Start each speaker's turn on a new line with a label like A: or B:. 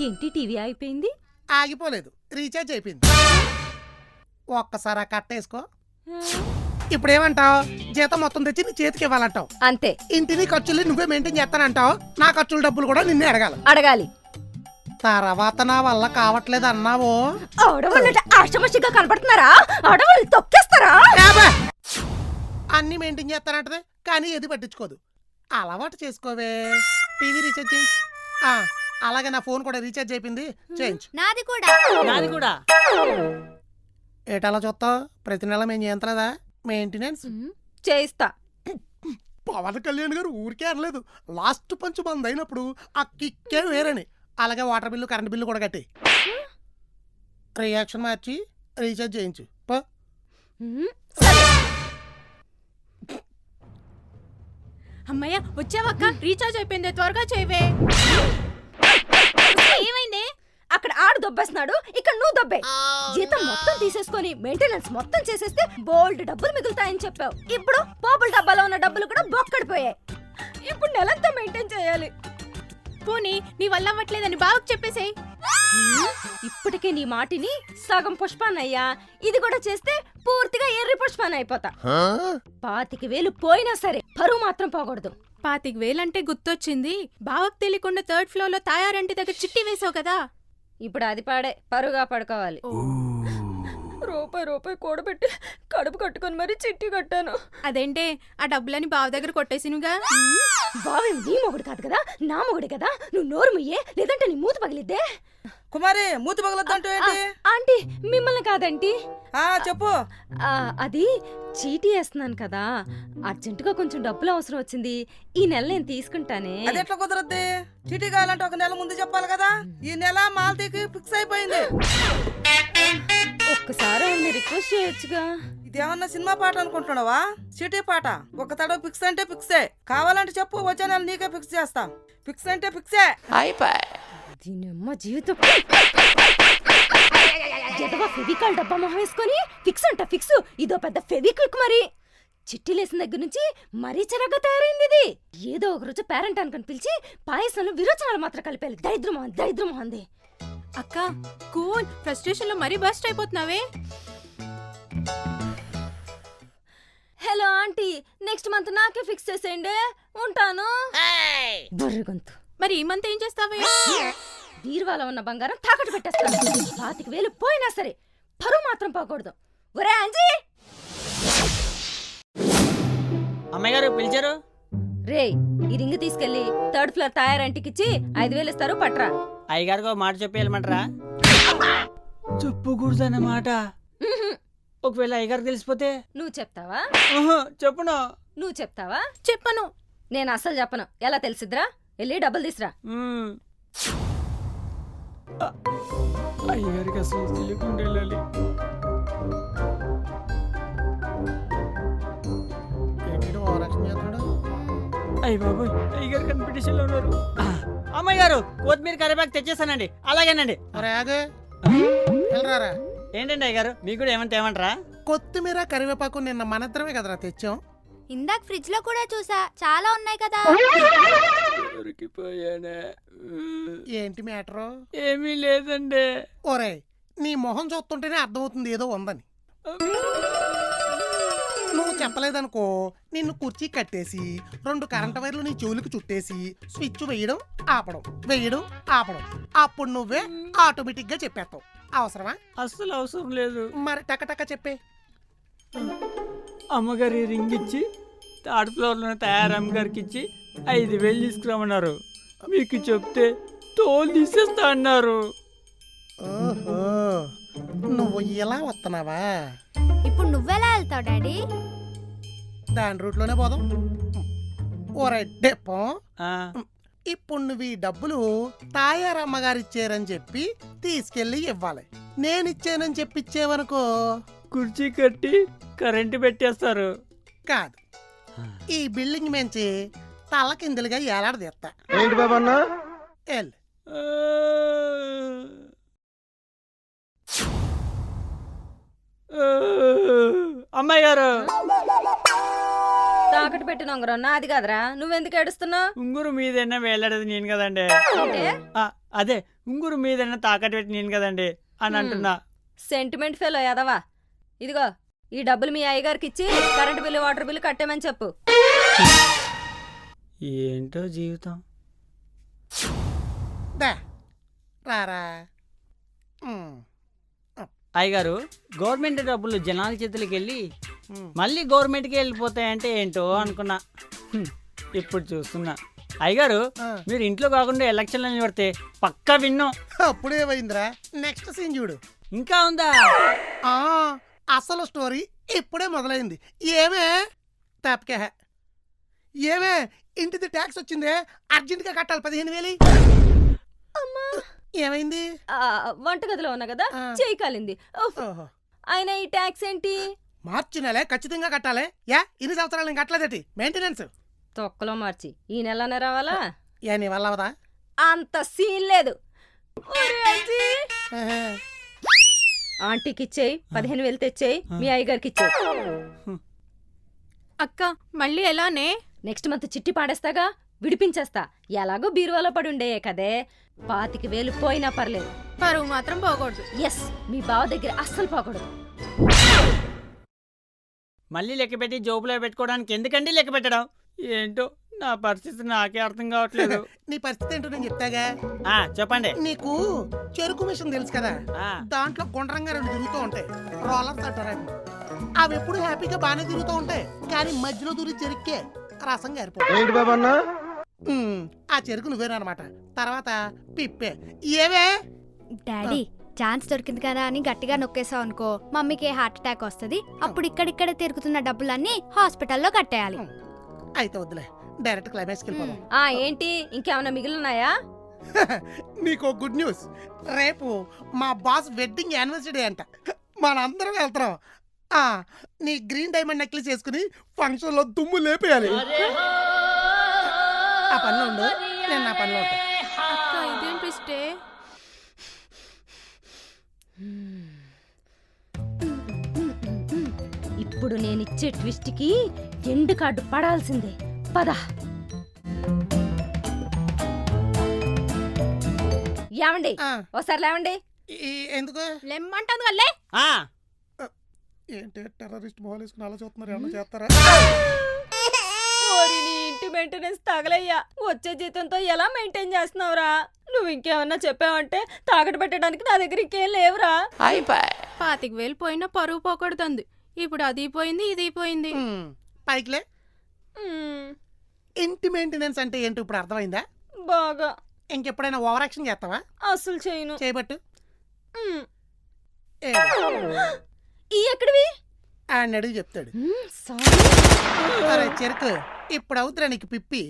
A: ఏంటి టీవీ అయిపోయింది?
B: ఆగిపోలేదు, రీఛార్జ్ అయిపోయింది. ఒక్కసారి కట్టేసుకో. ఇప్పుడు ఏమంటావు? జీతం మొత్తం తెచ్చి నీ చేతికి ఇవ్వాలంటావు.
A: అంతే.
B: ఇంటిని ఖర్చులు నువ్వే మెయింటైన్ చేస్తానంటావు. నా ఖర్చుల డబ్బులు కూడా నిన్నే
A: అడగాలి.
B: తర్వాత నా వల్ల కావట్లేదు అన్నావు.
A: ఆషమషిగా కనపడుతున్నారా? ఆడవాళ్ళు తొక్కేస్తారా?
B: అన్ని మెయింటైన్ చేస్తానంటది, కానీ ఏది పట్టించుకోదు. అలవాటు చేసుకోవే. టీవీ రీఛార్జ్ చేయి. అలాగే నా ఫోన్ కూడా రీఛార్జ్ అయిపోయింది, చేయించు.
C: నాది కూడా.
B: ఏటలా చూస్తావు? ప్రతి నెల మేము చేయించలేదా మెయింటెనెన్స్?
A: చేయిస్తా.
B: పవన్ కళ్యాణ్ గారు ఊరికే అనలేదు, లాస్ట్ పంచ్ బంద్ అయినప్పుడు ఆ కిక్కే వేరని. అలాగే వాటర్ బిల్లు, కరెంట్ బిల్లు కూడా కట్టి రియాక్షన్ మార్చి రీఛార్జ్ చేయించు.
D: అమ్మయ్య వచ్చావక్క, రీఛార్జ్ అయిపోయింది, త్వరగా చేయవే.
A: ఏమైంది? అక్కడ ఆడు దొబ్బేస్తున్నాడు, ఇక్కడ నువ్వు దొబ్బే. జీతం మొత్తం తీసేసుకొని మెయింటెనెన్స్ మొత్తం చేసేస్తే బోల్డ్ డబ్బులు మిగులుతాయని చెప్పావు. ఇప్పుడు పోపుల డబ్బాలో ఉన్న డబ్బులు కూడా బొక్కడిపోయాయి. ఇప్పుడు నెలంతా మెయింటైన్ చేయాలి.
D: పోనీ నీ వల్ల అవ్వట్లేదని బావకు చెప్పేసేయ్.
A: ఇప్పటికే నీ మాటిని సగం పుష్పాన్నయ్యా, ఇది కూడా చేస్తే పూర్తిగా ఎర్రి పుష్పాన్ని అయిపోతా. 25,000 పోయినా సరే పరువు మాత్రం పోకూడదు.
D: 25,000 అంటే గుర్తొచ్చింది, బావకు తెలియకుండా 3rd ఫ్లోర్ లో తాయారంటి దగ్గర చిట్టి వేసావు కదా.
A: ఇప్పుడు అది పాడే పరుగా పడుకోవాలి. రూపాయి కూడబెట్టి కడుపు కట్టుకొని మరీ చిట్టి కట్టాను.
D: అదేంటే ఆ డబ్బులని బావ దగ్గర కొట్టేసినుగా.
A: బావి నీ మొగుడు కాదు కదా, నా మొగుడే కదా. నువ్వు నోరు ముయ్యే, లేదంటే నీ మూతి పగిలిద్దే.
C: కుమారి మూతి పగలొద్దంటూ ఏంటి?
A: ఆంటీ మిమ్మల్ని కాదంటీ.
C: చెప్పు.
A: అది చీటీ వేస్తున్నాను కదా, అర్జెంటుగా కొంచెం డబ్బులు అవసరం వచ్చింది. ఈ నెల నేను తీసుకుంటానే.
C: అది ఎట్లా కుదరద్ది? చీటీ కావాలంటే ఒక నెల ముందు చెప్పాలి కదా. ఈ నెల మాల్తీకి ఫిక్స్ అయిపోయింది.
A: ఒక్కసారి రిక్వెస్ట్ చేయొచ్చుగా.
C: ఇదేమన్నా సినిమా పాట అనుకుంటున్నావా? చీటీ పాట. ఒక తడవ ఫిక్స్ అంటే ఫిక్సే. కావాలంటే చెప్పు, వచ్చే నెల నీకే ఫిక్స్ చేస్తా. ఫిక్స్ అంటే ఫిక్సే.
A: దీనమ్మ జీవితం. ఎదవా ఫెవికాల్ డబ్బా మొహం వేసుకొని ఫిక్స్ అంట ఫిక్స్. ఇదో పెద్ద ఫెవిక్విక్ మరి. చిట్టిలేసిన దగ్గర నుంచి మరీ చిరగ్గా తయారైంది ఇది. ఏదో ఒక రోజు పేరెంట్ అనుకుని పిలిచి పాయసంలో విరోచనాలు మాత్రం కలిపేయాలి. దరిద్రమోహంది.
D: అక్క కూల్, ఫ్రస్ట్రేషన్ లో మరీ బస్ట్ అయిపోతున్నావే.
A: హలో ఆంటీ, నెక్స్ట్ మంత్ నాకే ఫిక్స్ చేసేయండి, ఉంటాను. బుర్రగొంతు.
D: మరి ఈ మంత్ ఏం చేస్తావే?
A: బీరువాలో ఉన్న బంగారం తాకట్టు పెట్టేస్తాను. 25,000 పోయినా సరే పరువు మాత్రం పోకూడదు. ఒరే అంజీ,
C: అమ్మాయి గారు పిలిచారు.
A: రే ఈ రింగ్ తీసుకెళ్లి 3rd ఫ్లోర్ తయారంటికిచ్చి 5,000 ఇస్తారు, పట్రా.
C: అయ్యగారికి మాట చెప్పి వెళ్ళమంటారా? చెప్పకూడదన్నమాట. ఒకవేళ అయ్యగారికి తెలిసిపోతే?
A: నువ్వు చెప్తావా?
C: చెప్పును.
A: నువ్వు చెప్తావా?
D: చెప్పను.
A: నేను అస్సలు చెప్పను. ఎలా తెలిసిద్రా? వెళ్ళి డబ్బులు తీసురా.
C: అయ్యగారికి అసలు తెలియకుండా వెళ్ళాలి. అయ్య బాబు, అయ్యగారు కాంపిటీషన్ లో ఉన్నారు. అమ్మాయి గారు కొత్తిమీర కరివేపాకు తెచ్చేసానండి. అలాగేనండి. ఏంటండి అయ్యగారు, మీకు కూడా ఏమంటారా?
B: కొత్తిమీర కరివేపాకు నిన్న మనిద్దరమే కదరా తెచ్చాం.
E: ఇందాక ఫ్రిడ్జ్ లో కూడా చూసా, చాలా ఉన్నాయి కదా.
C: దొరికిపోయానే.
B: ఏంటి మ్యాటరు?
C: ఏమీ లేదండి.
B: ఒరే నీ మొహం చూస్తుంటేనే అర్థమవుతుంది ఏదో ఉందని. నువ్వు చెప్పలేదనుకో, నిన్ను కుర్చీ కట్టేసి 2 కరెంట్ వైర్లు నీ చెవులకు చుట్టేసి స్విచ్ వేయడం ఆపడం అప్పుడు నువ్వే ఆటోమేటిక్ గా చెప్పేస్తావు. అవసరమా?
C: అస్సలు అవసరం లేదు.
B: మరి టక చెప్పే.
C: అమ్మగారి రింగ్ ఇచ్చి 3rd ఫ్లోర్ లో తయారమ్మ గారికి ఇచ్చి 5,000 తీసుకురామన్నారు. మీకు చెప్తే తోలు తీసేస్తా అన్నారు.
B: ఓహో, నువ్వు ఇలా వస్తున్నావా?
E: ఇప్పుడు నువ్వెలా వెళ్తావు డాడీ?
B: దాని రూట్లోనే పోదాం. ఓరే డెప్పం, ఇప్పుడు నువ్వు ఈ డబ్బులు తాయారమ్మ గారు ఇచ్చారని చెప్పి తీసుకెళ్లి ఇవ్వాలి. నేనిచ్చానని చెప్పి ఇచ్చేవనుకో,
C: కుర్చీ కట్టి కరెంటు పెట్టేస్తారు.
B: కాదు, ఈ బిల్డింగ్ మించి తలకిందులుగా ఏలాడదీస్తా.
F: ఏంటి బాబా అన్న?
C: అమ్మాయి గారు
A: తాకట్టు పెట్టిన ఉంగరం నాది కాదురా, నువ్వెందుకు ఏడుస్తున్నావు?
C: ఉంగురు మీదైనా వేలాడేది నేను కదండి.
A: అంటే
C: ఆ, అదే ఉంగురు మీదైనా తాకట్టు పెట్టి నేను కదండి అని అంటున్నా.
A: సెంటిమెంట్ ఫెలో యాదవా. ఇదిగో ఈ డబ్బులు మీ అయ్యగారికి ఇచ్చి కరెంట్ బిల్లు వాటర్ బిల్లు కట్టేమని చెప్పు.
C: ఏంటో జీవితం.
B: దా రారా. ఉమ్,
C: అయ్యగారు, గవర్నమెంట్ డబ్బులు జనాల చేతులకి వెళ్ళి
B: ఉమ్.
C: మళ్ళీ గవర్నమెంట్కి వెళ్ళిపోతాయంటే ఏంటో అనుకున్నా. ఇప్పుడు చూస్తున్నా. అయ్యగారు,
B: ఆ.
C: మీరు ఇంట్లో కాకుండా ఎలక్షన్లు నిలబడితే పక్కా విన్నాం.
B: అప్పుడేమైందిరా, నెక్స్ట్ సీన్ చూడు.
C: ఇంకా ఉందా?
B: ఆ అసలు స్టోరీ ఇప్పుడే మొదలైంది. ఏమే తాపకే ఏమే ఇంటిది ట్యాక్స్ వచ్చిందే, అర్జెంట్ గా కట్టాలి 15,000. ఏమైంది?
A: వంటగదిలో ఉన్నా కదా,
B: ఆ.
A: చేయి కాలింది. ఉఫ్.
B: ఓహో.
A: ఆయన ఈ ట్యాక్స్ ఏంటి?
B: మార్చి నెలే ఖచ్చితంగా కట్టాలి. యా ఇన్ని సంవత్సరాలు నేను కట్టలేదటి మెయింటెనెన్స్.
A: తొక్కలో మార్చి ఈ నెలనే రావాలా?
B: యా నీ వల్ల అవదా?
A: అంత సీన్ లేదు. ఒరే అజ్జి, ఆంటీకి ఇచ్చేయి, 15,000 తెచ్చేయి, మీ అయ్యగారికి ఇచ్చేయి.
D: అక్క మళ్ళీ ఎలానే?
A: నెక్స్ట్ మంత్ చిట్టి పాడేస్తాగా, విడిపించేస్తా. ఎలాగో బీరువాలో పడి ఉండే కదే, 25,000 పోయినా పర్లేదు.
D: పరువు మాత్రం పోకూడదు.
A: ఎస్, మీ బావ దగ్గర అస్సలు పోకూడదు.
C: మళ్ళీ లెక్క పెట్టి జోబులో పెట్టుకోవడానికి ఎందుకండి లెక్క పెట్టడం? ఏంటో నా పరిస్థితి నాకే అర్థం కావట్లేదు.
B: నీ పరిస్థితి ఏంటో నేను చెప్తాగా.
C: చెప్పండి.
B: నీకు చెరుకు మిషన్ తెలుసు కదా,
C: ఆ,
B: దాంట్లో గుండ్రంగా 2 తిరుగుతూ ఉంటాయి, రోలర్స్ అంటారు. అవి ఎప్పుడు హ్యాపీగా బాగానే తిరుగుతూ ఉంటాయి, కానీ మధ్యలో దూరి చెరుక్కే రసం గారిపోతుంది. ఆ చెరుకు నువ్వేనమాట. తర్వాత పిప్పే. ఏవే
E: డాడీ ఛాన్స్ దొరికింది కదా అని గట్టిగా నొక్కేసావు అనుకో, మమ్మీకి హార్ట్ అటాక్ వస్తుంది. అప్పుడు ఇక్కడిక్కడే తిరుగుతున్న డబ్బులన్నీ హాస్పిటల్లో కట్టేయాలి.
B: అయితే వద్దులే, డైరెక్ట్ క్లైమాక్స్కి వెళ్ళిపోదాం.
A: ఏంటి ఇంకేమైనా మిగిలినాయా?
B: నీకు గుడ్ న్యూస్. రేపు మా బాస్ వెడ్డింగ్ యానివర్సరీ అంట, మనందరం వెళ్తున్నాం. నీ గ్రీన్ డైమండ్ నెక్లెస్ చేసుకుని ఫంక్షన్ లో దుమ్ము లేపేయాలి. ఆ పనిలో ఉండు, నేను నా పనిలో ఉంటా.
D: అక్క ఇదేం ట్విస్టే?
A: ఇప్పుడు నేనిచ్చే ట్విస్ట్ కి ఎండు కార్డు పడాల్సిందే. పద. ఏమండి,
B: ఆ,
A: ఓసారి లేవండి.
B: ఎందుకు?
D: లెమ్మంటుంది వల్లే.
C: ఆ,
B: ఏంటి టెర్రరిస్ట్ మొహల్ వేసుకుని అలా చూస్తున్నారు, ఏమన్నా చేస్తారా?
A: ఓరి నీ ఇంటి మెయింటెనెన్స్ తగలయ్యా. వచ్చే జీతంతో ఎలా మెయింటైన్ చేస్తున్నావురా? నువ్వు ఇంకేమన్నా చెప్పావంటే తాకట్టు పెట్టడానికి నా దగ్గర ఇంకేం లేవురా.
D: 25,000 పోయినా పరువు పోకూడదు. ఇప్పుడు అది పోయింది, ఇది పోయింది.
B: పైకిలే.
A: మ్మ్,
B: ఇంటి మెయింటెనెన్స్ అంటే ఏంటో ఇప్పుడు అర్థమైందా?
A: బాగా.
B: ఇంకెప్పుడైనా ఓవర్ యాక్షన్ చేస్తావా?
A: అస్సలు చేయను.
B: చేయబట్టు.
A: మ్మ్.
B: ఏ,
A: ఈ ఎక్కడివి?
B: ఆయన అడిగి చెప్తాడు.
A: సారీ.
B: అరే చెరుకు, ఇప్పుడు అవుతురా నీకు పిప్పి.